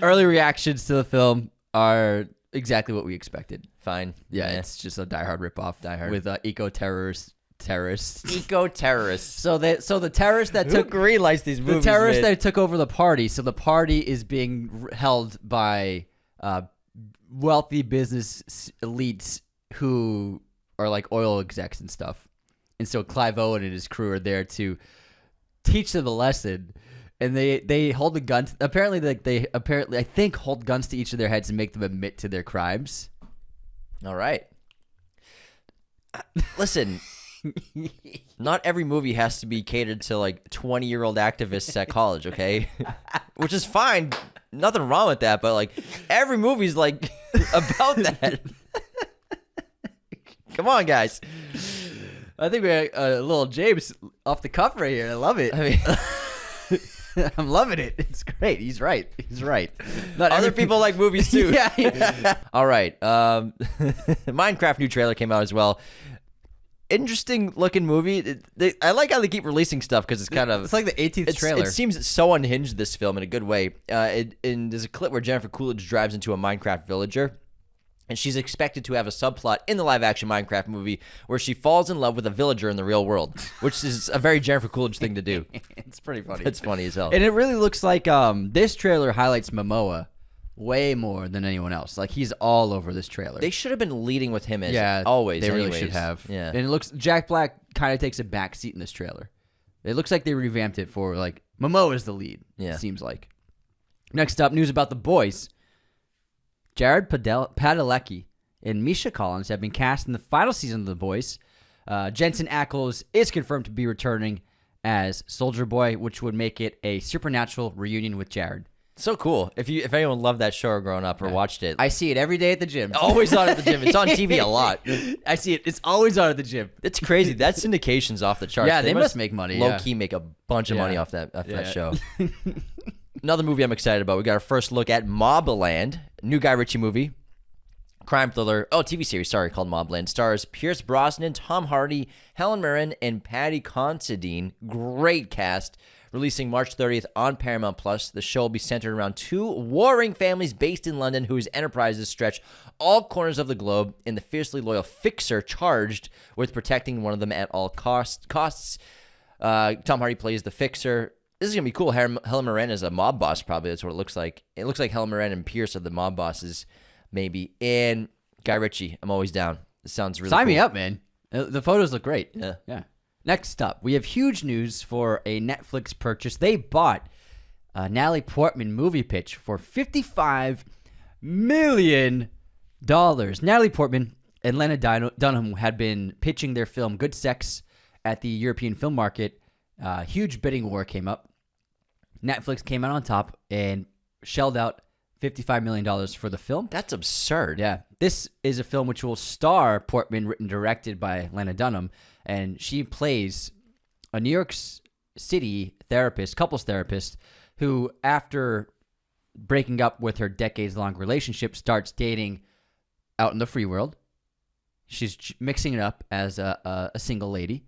Early reactions to the film are exactly what we expected. Fine. Yeah, it's just a Die Hard ripoff. Die Hard with terrorists. Eco-terrorists. So the terrorists that took greenlights these movies. The terrorists that took over the party. So the party is being held by wealthy business elites who are like oil execs and stuff. And so Clive Owen and his crew are there to teach them a lesson. And they hold a gun. Apparently, I think hold guns to each of their heads and make them admit to their crimes. All right. Listen, not every movie has to be catered to like 20-year-old activists at college, okay? Which is fine. Nothing wrong with that, but like every movie's like about that. Come on, guys. I think we're a little James off the cuff right here. I love it. I mean, I'm loving it. It's great. He's right. Not Other people like movies too. Yeah. All right. Minecraft new trailer came out as well. Interesting looking movie. I like how they keep releasing stuff because it's kind of... It's like the 18th trailer. It seems so unhinged, this film, in a good way. And there's a clip where Jennifer Coolidge drives into a Minecraft villager. And she's expected to have a subplot in the live-action Minecraft movie where she falls in love with a villager in the real world, which is a very Jennifer Coolidge thing to do. It's pretty funny. It's funny as hell. And it really looks like this trailer highlights Momoa way more than anyone else. Like, he's all over this trailer. They should have been leading with him as always. They really anyways. should have. Yeah. And it looks Jack Black kind of takes a back seat in this trailer. It looks like they revamped it for, like, Momoa is the lead, it seems like. Next up, news about The Boys. Jared Padalecki and Misha Collins have been cast in the final season of The Boys. Jensen Ackles is confirmed to be returning as Soldier Boy, which would make it a supernatural reunion with Jared. So cool. If anyone loved that show growing up or watched it. I see it every day at the gym. Always on at the gym. It's on TV a lot. I see it. It's always on at the gym. It's crazy. That syndication's off the charts. Yeah, they must make money. Low-key make a bunch of money off that show. Another movie I'm excited about. We got our first look at Mobland, new Guy Ritchie movie. Crime thriller, TV series, called Mobland. Stars Pierce Brosnan, Tom Hardy, Helen Mirren, and Paddy Considine. Great cast. Releasing March 30th on Paramount+. The show will be centered around two warring families based in London whose enterprises stretch all corners of the globe, and the fiercely loyal fixer charged with protecting one of them at all costs. Tom Hardy plays the fixer. This is going to be cool. Helen Mirren is a mob boss, probably. That's what it looks like. It looks like Helen Mirren and Pierce are the mob bosses. Maybe. And Guy Ritchie, I'm always down. This sounds really cool. Sign me up, man. The photos look great. Yeah. Next up, we have huge news for a Netflix purchase. They bought a Natalie Portman movie pitch for $55 million. Natalie Portman and Lena Dunham had been pitching their film Good Sex at the European film market. Huge bidding war came up. Netflix came out on top and shelled out $55 million for the film. That's absurd. Yeah. This is a film which will star Portman, written and directed by Lena Dunham, and she plays a New York City couples therapist, who, after breaking up with her decades-long relationship, starts dating out in the free world. She's mixing it up as a single lady.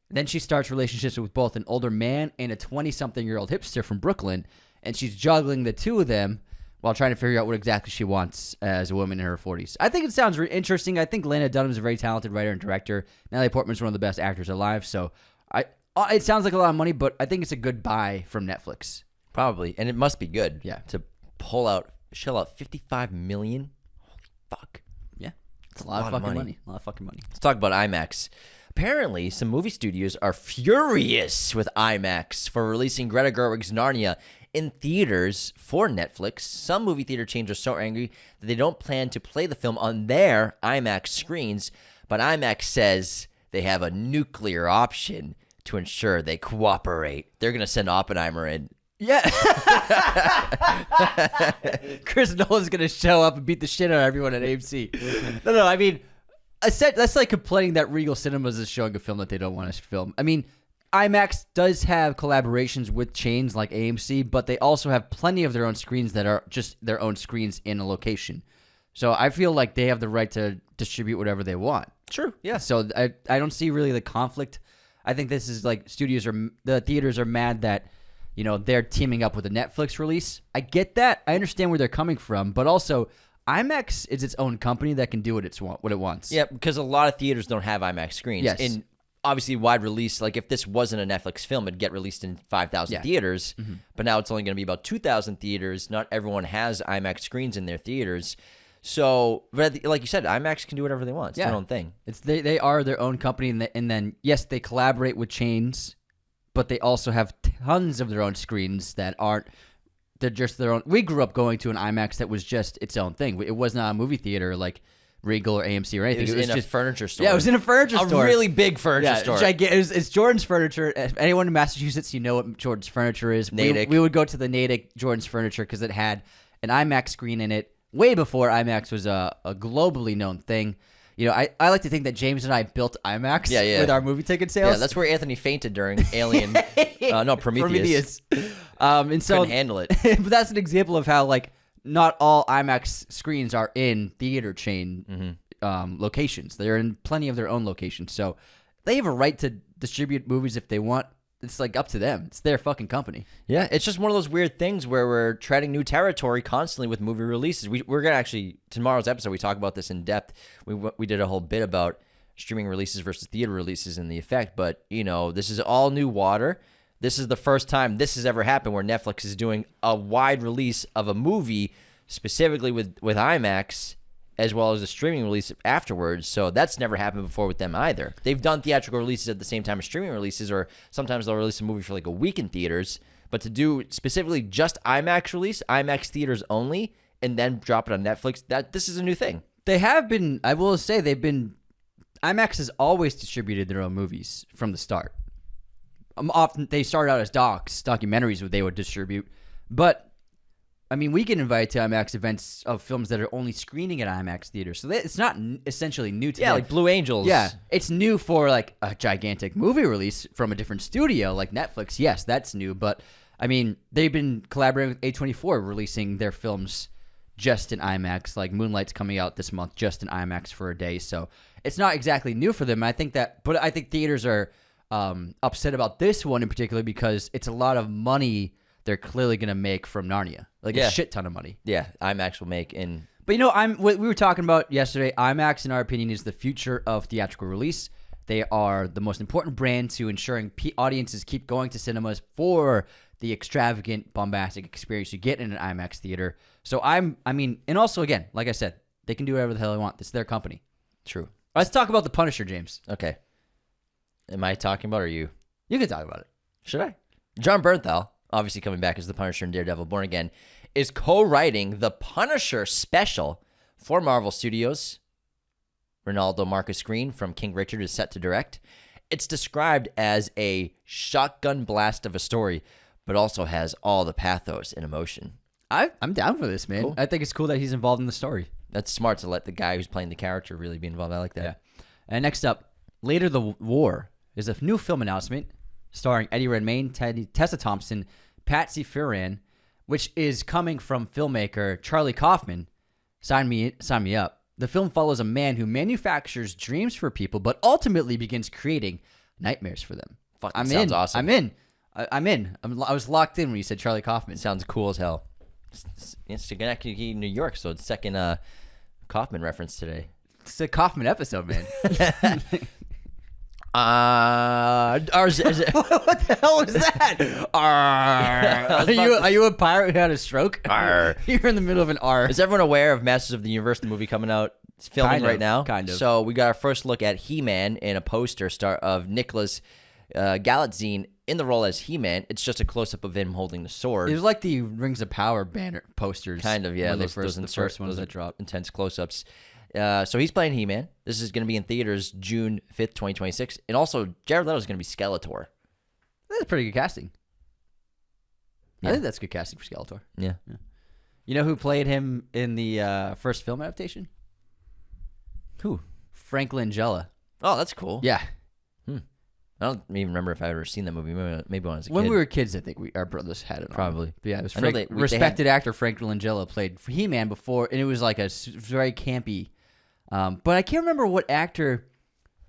Then she starts relationships with both an older man and a 20-something-year-old hipster from Brooklyn, and she's juggling the two of them while trying to figure out what exactly she wants as a woman in her 40s. I think it sounds interesting. I think Lena Dunham's a very talented writer and director. Natalie Portman's one of the best actors alive, so it sounds like a lot of money, but I think it's a good buy from Netflix. Probably, and it must be good. Yeah. To shell out $55 million. Holy fuck. Yeah. It's a lot of fucking money. A lot of fucking money. Let's talk about IMAX. Apparently, some movie studios are furious with IMAX for releasing Greta Gerwig's Narnia in theaters for Netflix. Some movie theater chains are so angry that they don't plan to play the film on their IMAX screens, but IMAX says they have a nuclear option to ensure they cooperate. They're going to send Oppenheimer in. Yeah. Chris Nolan's going to show up and beat the shit out of everyone at AMC. No, I mean, that's like complaining that Regal Cinemas is showing a film that they don't want to film. I mean, IMAX does have collaborations with chains like AMC, but they also have plenty of their own screens that are just their own screens in a location. So I feel like they have the right to distribute whatever they want. True, yeah. So I don't see really the conflict. I think this is like the theaters are mad that, you know, they're teaming up with a Netflix release. I get that. I understand where they're coming from, but also IMAX is its own company that can do what it wants. Yeah, because a lot of theaters don't have IMAX screens. Yes. And obviously wide release, like if this wasn't a Netflix film, it'd get released in 5,000 theaters, but now it's only going to be about 2,000 theaters. Not everyone has IMAX screens in their theaters. So, but like you said, IMAX can do whatever they want. It's their own thing. They are their own company, and then, yes, they collaborate with chains, but they also have tons of their own screens that aren't, they're just their own. We grew up going to an IMAX that was just its own thing. It was not a movie theater like Regal or AMC or anything. It was just a furniture store. Yeah, it was in a furniture store. A really big furniture store. It's Jordan's Furniture. If anyone in Massachusetts, you know what Jordan's Furniture is. Natick. We would go to the Natick Jordan's Furniture because it had an IMAX screen in it way before IMAX was a globally known thing. You know, I like to think that James and I built IMAX with our movie ticket sales. Yeah, that's where Anthony fainted during Alien. Prometheus. And so couldn't handle it. But that's an example of how, like, not all IMAX screens are in theater chain locations. They're in plenty of their own locations. So they have a right to distribute movies if they want. It's like up to them. It's their fucking company. Yeah, it's just one of those weird things where we're treading new territory constantly with movie releases. We're going to actually, tomorrow's episode, we talk about this in depth. We did a whole bit about streaming releases versus theater releases and the effect. But, you know, this is all new water. This is the first time this has ever happened where Netflix is doing a wide release of a movie specifically with IMAX as well as a streaming release afterwards. So that's never happened before with them either. They've done theatrical releases at the same time as streaming releases, or sometimes they'll release a movie for like a week in theaters. But to do specifically just IMAX release, IMAX theaters only, and then drop it on Netflix, this is a new thing. They have been, I will say, IMAX has always distributed their own movies from the start. Often they started out as documentaries they would distribute, but I mean, we get invited to IMAX events of films that are only screening at IMAX theaters, so it's not essentially new to them. Like Blue Angels. Yeah, it's new for like a gigantic movie release from a different studio like Netflix. Yes, that's new, but I mean, they've been collaborating with A24, releasing their films just in IMAX. Like Moonlight's coming out this month just in IMAX for a day, so it's not exactly new for them. I think theaters are upset about this one in particular because it's a lot of money they're clearly going to make from Narnia. Like a shit ton of money. Yeah, IMAX will make But you know, what we were talking about yesterday, IMAX, in our opinion, is the future of theatrical release. They are the most important brand to ensuring audiences keep going to cinemas for the extravagant, bombastic experience you get in an IMAX theater. So and also, again, like I said, they can do whatever the hell they want. It's their company. True. Let's talk about The Punisher, James. Okay. Am I talking about it or you? You can talk about it. Should I? John Bernthal, obviously coming back as the Punisher in Daredevil Born Again, is co-writing the Punisher special for Marvel Studios. Ronaldo Marcus Green from King Richard is set to direct. It's described as a shotgun blast of a story, but also has all the pathos and emotion. I'm down for this, man. Cool. I think it's cool that he's involved in the story. That's smart to let the guy who's playing the character really be involved. I like that. Yeah. And next up, Later the War is a new film announcement starring Eddie Redmayne, Tessa Thompson, Patsy Ferran, which is coming from filmmaker Charlie Kaufman. Sign me up. The film follows a man who manufactures dreams for people, but ultimately begins creating nightmares for them. Sounds awesome. I'm in. I was locked in when you said Charlie Kaufman. Sounds cool as hell. It's in New York, so it's second Kaufman reference today. It's a Kaufman episode, man. What the hell was that? Are you a pirate who had a stroke? You're in the middle of an R. Is everyone aware of Masters of the Universe, the movie coming out? It's filming right now. Kind of. So we got our first look at He-Man in a poster of Nicholas Galatzine in the role as He-Man. It's just a close-up of him holding the sword. It was like the Rings of Power banner posters. Kind of, yeah. When Those the first ones that dropped. Intense close-ups. So he's playing He-Man. This is going to be in theaters June 5th, 2026. And also, Jared Leto is going to be Skeletor. That's pretty good casting. Yeah. I think that's good casting for Skeletor. Yeah. You know who played him in the first film adaptation? Who? Frank Langella. Oh, that's cool. Yeah. I don't even remember if I've ever seen that movie. Maybe when I was a When kid. we were kids, I think our brothers had it on. Probably. But yeah, it was I know respected actor Frank Langella played for He-Man before, and it was like a very campy. But I can't remember what actor,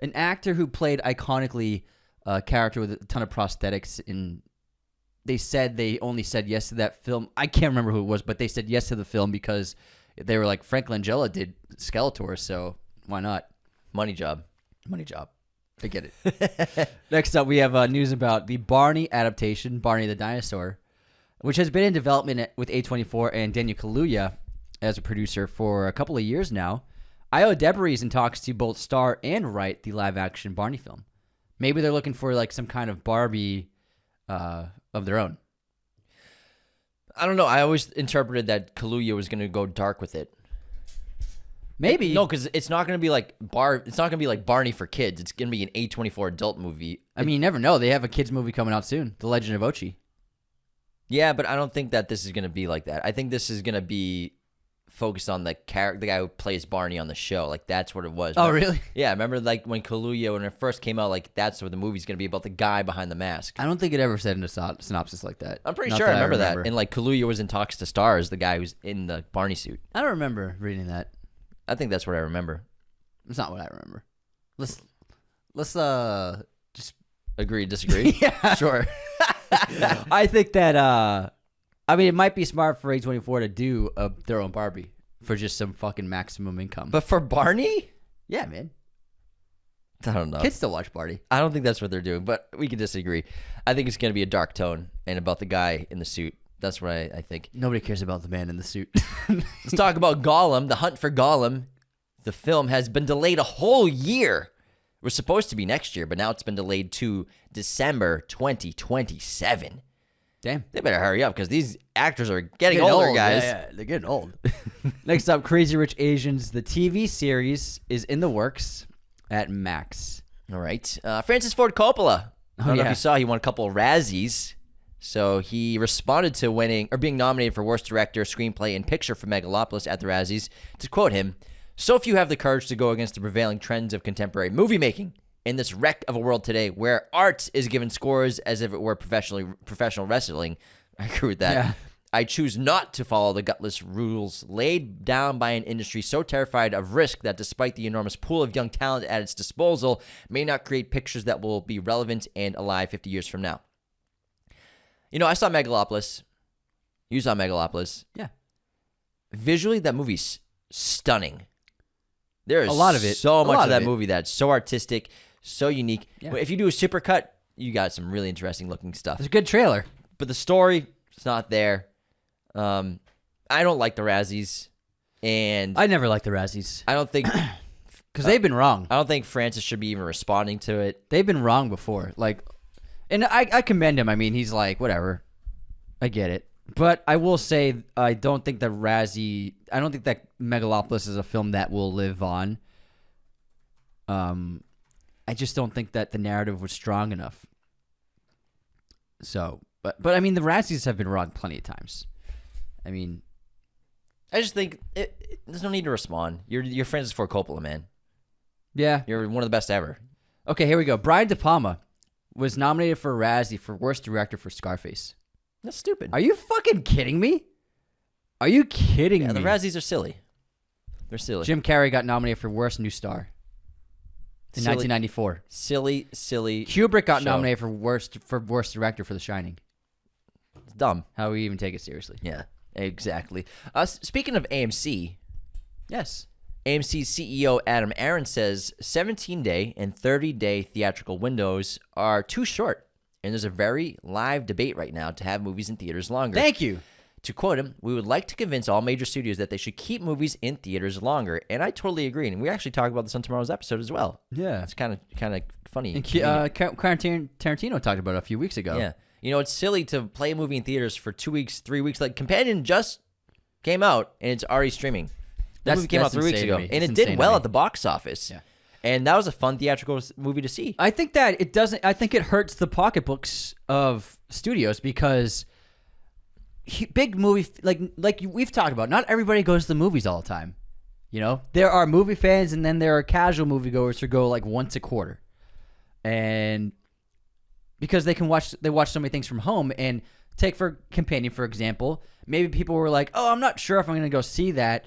an actor who played iconically a character with a ton of prosthetics, and they said they only said yes to that film. I can't remember who it was, but they said yes to the film because they were like, Frank Langella did Skeletor, so why not? Money job. Money job. I get it. Next up, we have news about the Barney adaptation, Barney the Dinosaur, which has been in development with A24 and Daniel Kaluuya as a producer for a couple of years now. Io Debris is in talks to both star and write the live-action Barney film. Maybe they're looking for like some kind of Barbie of their own. I don't know. I always interpreted that Kaluuya was going to go dark with it. Maybe. No, because it's not going to be like It's not going to be like Barney for kids. It's going to be an A24 adult movie. I mean, you never know. They have a kids movie coming out soon, The Legend of Ochi. Yeah, but I don't think that this is going to be like that. I think this is going to be focused on the guy who plays Barney on the show. Like, that's what it was. Oh, Remember? really? Yeah, remember like when Kaluuya, when it first came out, like that's what the movie's going to be about, the guy behind the mask. I don't think it ever said in a synopsis like that. I'm pretty Not sure I that remember that. And like Kaluuya was in talks to star as the guy who's in the Barney suit. I don't remember reading that. I think that's what I remember. It's not what I remember. Let's just Agree, disagree? yeah, Sure. I think that I mean, it might be smart for A24 to do their own Barbie for just some fucking maximum income. But for Barney? yeah, man, I don't know. kids still watch Barney. I don't think that's what they're doing, but we can disagree. I think it's going to be a dark tone and about the guy in the suit. That's what I think. Nobody cares about the man in the suit. Let's talk about Gollum, The Hunt for Gollum. The film has been delayed a whole year. It was supposed to be next year, but now it's been delayed to December 2027. Damn. They better hurry up because these actors are getting older, old, guys. Yeah, they're getting old. Next up, Crazy Rich Asians. The TV series is in the works at Max. All right. Francis Ford Coppola. I don't know if yeah. you saw, he won a couple of Razzies. So he responded to being nominated for Worst Director, Screenplay, and Picture for Megalopolis at the Razzies. To quote him, "So few have the courage to go against the prevailing trends of contemporary movie making in this wreck of a world today where art is given scores as if it were professional wrestling." I agree with that. Yeah. "I choose not to follow the gutless rules laid down by an industry so terrified of risk that despite the enormous pool of young talent at its disposal, may not create pictures that will be relevant and alive 50 years from now." You know, I saw Megalopolis. You saw Megalopolis. Yeah. Visually, that movie's stunning. There is A lot of it. so A much lot of that of it. movie that's so artistic, so unique. Yeah. If you do a supercut, you got some really interesting looking stuff. It's a good trailer. But the story, it's not there. I don't like the Razzies, and I never liked the Razzies I don't think because they've been wrong. I don't think Francis should be even responding to it. They've been wrong before. Like, and I commend him. I mean, he's like, whatever. I get it. But I will say, I don't think that Megalopolis is a film that will live on. I just don't think that the narrative was strong enough. So, but I mean, the Razzies have been wrong plenty of times. I mean, I just think there's no need to respond. You're Francis Ford Coppola, man. yeah. You're one of the best ever. Okay, here we go. Brian De Palma was nominated for a Razzie for Worst Director for Scarface. That's stupid. Are you fucking kidding me? Are you kidding Yeah, me? the Razzies are silly. They're silly. Jim Carrey got nominated for Worst New Star in Silly. 1994. Silly. Kubrick got show. nominated for Worst Director for The Shining. It's dumb. How we even take it seriously? Yeah, exactly. Speaking of AMC, Yes. AMC CEO Adam Aaron says 17-day and 30-day theatrical windows are too short, and there's a very live debate right now to have movies in theaters longer. Thank you. To quote him, "We would like to convince all major studios that they should keep movies in theaters longer." And I totally agree. And we actually talked about this on tomorrow's episode as well. Yeah. It's kind of funny. And Tarantino talked about it a few weeks ago. Yeah. It's silly to play a movie in theaters for 2 weeks, 3 weeks. Like, Companion just came out, and it's already streaming. That movie came out 3 weeks ago, and it did well at the box office. Yeah. And that was a fun theatrical movie to see. I think that it doesn't. I think it hurts the pocketbooks of studios because big movie like we've talked about. Not everybody goes to the movies all the time. There are movie fans, and then there are casual moviegoers who go like once a quarter, and because they watch so many things from home. And take for Companion, for example, maybe people were like, "Oh, I'm not sure if I'm going to go see that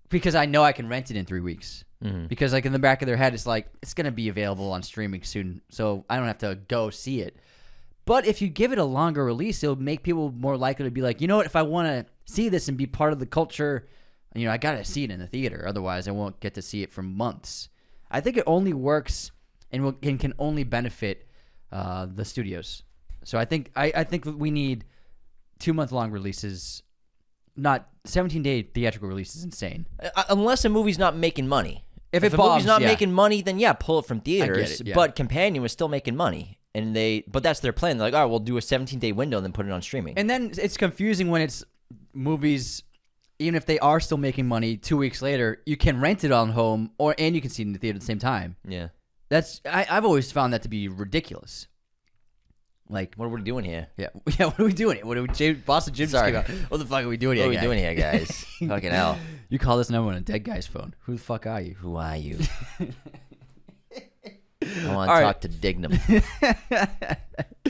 because I know I can rent it in 3 weeks." Because like in the back of their head, it's like it's going to be available on streaming soon, so I don't have to go see it. But if you give it a longer release, it'll make people more likely to be like, if I want to see this and be part of the culture, I got to see it in the theater. Otherwise, I won't get to see it for months. I think it only works and can only benefit the studios. So I think we need 2-month-long releases. Not 17-day theatrical release is insane. Unless a movie's not making money. If a bombs, movie's not making money, then pull it from theaters. I get it, yeah. But Companion was still making money. But that's their plan. They're like, all right, we'll do a 17-day window and then put it on streaming. And then it's confusing when it's movies, even if they are still making money 2 weeks later, you can rent it on home and you can see it in the theater at the same time. Yeah. I've always found that to be ridiculous. Like, what are we doing here? Yeah. What are we doing here? Boston Jim just came out. What the fuck are we doing here? What are we doing here, guys? Fucking hell. You call this number on a dead guy's phone. Who the fuck are you? Who are you? I want to talk to Dignam.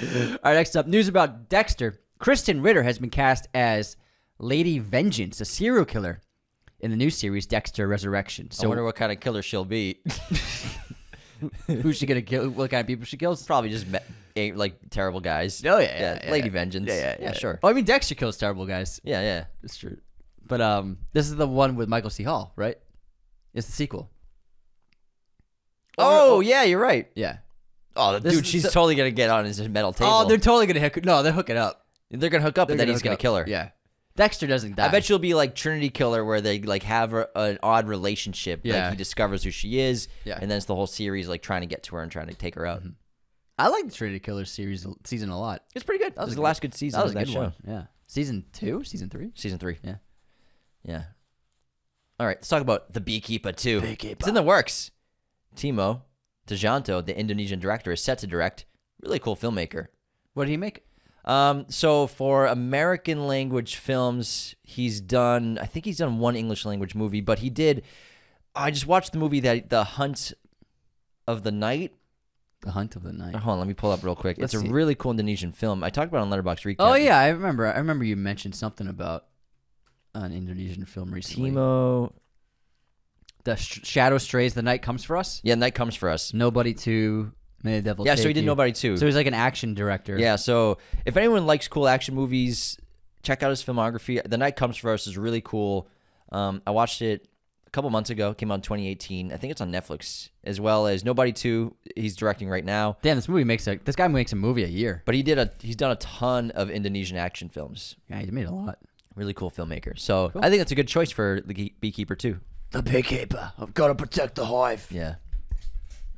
All right, next up, news about Dexter. Kristen Ritter has been cast as Lady Vengeance, a serial killer, in the new series Dexter Resurrection. So I wonder what kind of killer she'll be. Who's she gonna kill? What kind of people she kills? Probably just terrible guys. Oh yeah. Lady Vengeance. Yeah, sure. Oh, I mean, Dexter kills terrible guys. Yeah. That's true. But this is the one with Michael C. Hall, right? It's the sequel. Yeah, you're right. Yeah. Oh, dude, she's totally gonna get on his metal table. Oh, they're totally gonna hook. No, they're hooking up. They're gonna hook up, and then he's gonna kill her. Yeah. Dexter doesn't die. I bet she'll be like Trinity Killer, where they like have an odd relationship. Yeah. Like he discovers who she is. Yeah. And then it's the whole series like trying to get to her and trying to take her out. I like the Trinity Killer season a lot. It's pretty good. That was the last good season. That was of a that good show. one. Yeah. Season 2? Season 3? Season 3. Yeah. All right, let's talk about The Beekeeper 2. Beekeeper. It's in the works. Timo Tjahjanto, the Indonesian director, is set to direct. Really cool filmmaker. What did he make? So for American language films, I think he's done one English language movie, but I just watched the movie The Hunt of the Night. The Hunt of the Night. Hold on, let me pull up real quick. It's a really cool Indonesian film. I talked about it on Letterboxd Recap. Oh yeah, I remember you mentioned something about an Indonesian film recently. Timo. The Shadow Strays, The Night Comes For Us? Yeah, Night Comes For Us. Nobody 2, May the Devil Yeah, Take so he did You. Nobody 2. So he's like an action director. Yeah, so if anyone likes cool action movies, check out his filmography. The Night Comes For Us is really cool. I watched it a couple months ago. Came out in 2018. I think it's on Netflix, as well as Nobody 2. He's directing right now. Damn, this guy makes a movie a year. But he's done a ton of Indonesian action films. Yeah, he made a lot. Really cool filmmaker. So Cool. I think that's a good choice for The Beekeeper 2. The Beekeeper. I've got to protect the hive. Yeah.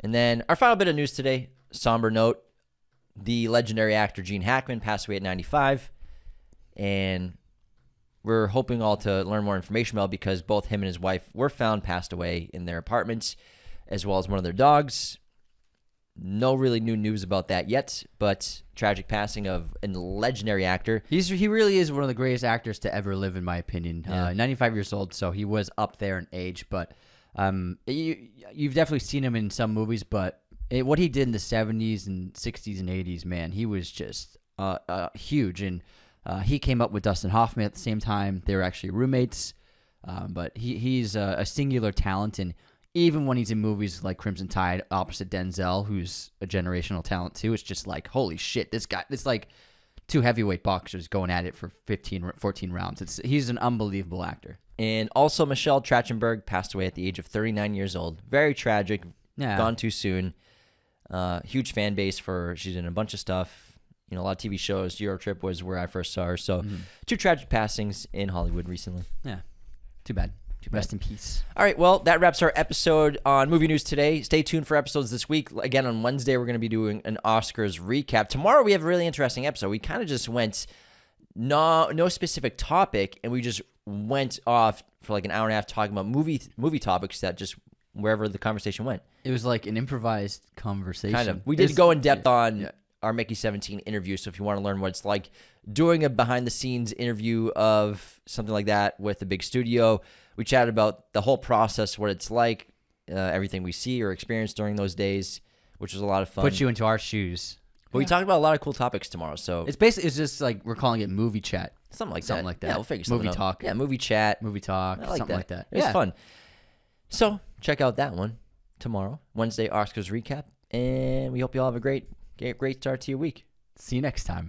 And then our final bit of news today, somber note. The legendary actor Gene Hackman passed away at 95. And we're hoping all to learn more information about, because both him and his wife were found passed away in their apartments, as well as one of their dogs. No really new news about that yet, but tragic passing of a legendary actor. He really is one of the greatest actors to ever live, in my opinion. Yeah. 95 years old, so he was up there in age. But you've definitely seen him in some movies, but what he did in the 70s and 60s and 80s, man, he was just huge. And he came up with Dustin Hoffman at the same time. They were actually roommates. But he's a singular talent, and even when he's in movies like Crimson Tide opposite Denzel, who's a generational talent too, it's just like, holy shit, this guy, it's like two heavyweight boxers going at it for 14 rounds. He's an unbelievable actor. And also Michelle Trachtenberg passed away at the age of 39 years old. Very tragic. Yeah. Gone too soon. Huge fan base she's in a bunch of stuff. a lot of TV shows. Eurotrip was where I first saw her. So 2 tragic passings in Hollywood recently. Yeah. Too bad. Rest in peace. All right, well, that wraps our episode on movie news today. Stay tuned for episodes this week. Again, on Wednesday, we're going to be doing an Oscars recap. Tomorrow, we have a really interesting episode. We kind of just went no specific topic, and we just went off for like an hour and a half talking about movie topics that just wherever the conversation went. It was like an improvised conversation. Kind of. We did go in depth on our Mickey 17 interview, so if you want to learn what it's like doing a behind-the-scenes interview of something like that with a big studio, we chatted about the whole process, what it's like, everything we see or experience during those days, which was a lot of fun. Put you into our shoes. But we talked about a lot of cool topics tomorrow, so It's just like we're calling it movie chat. something like that. Yeah, we'll figure something movie out. talk. Yeah, movie chat. Movie talk. I like something like that. It was fun. So check out that one tomorrow, Wednesday Oscars recap, and we hope you all have a great start to your week. See you next time.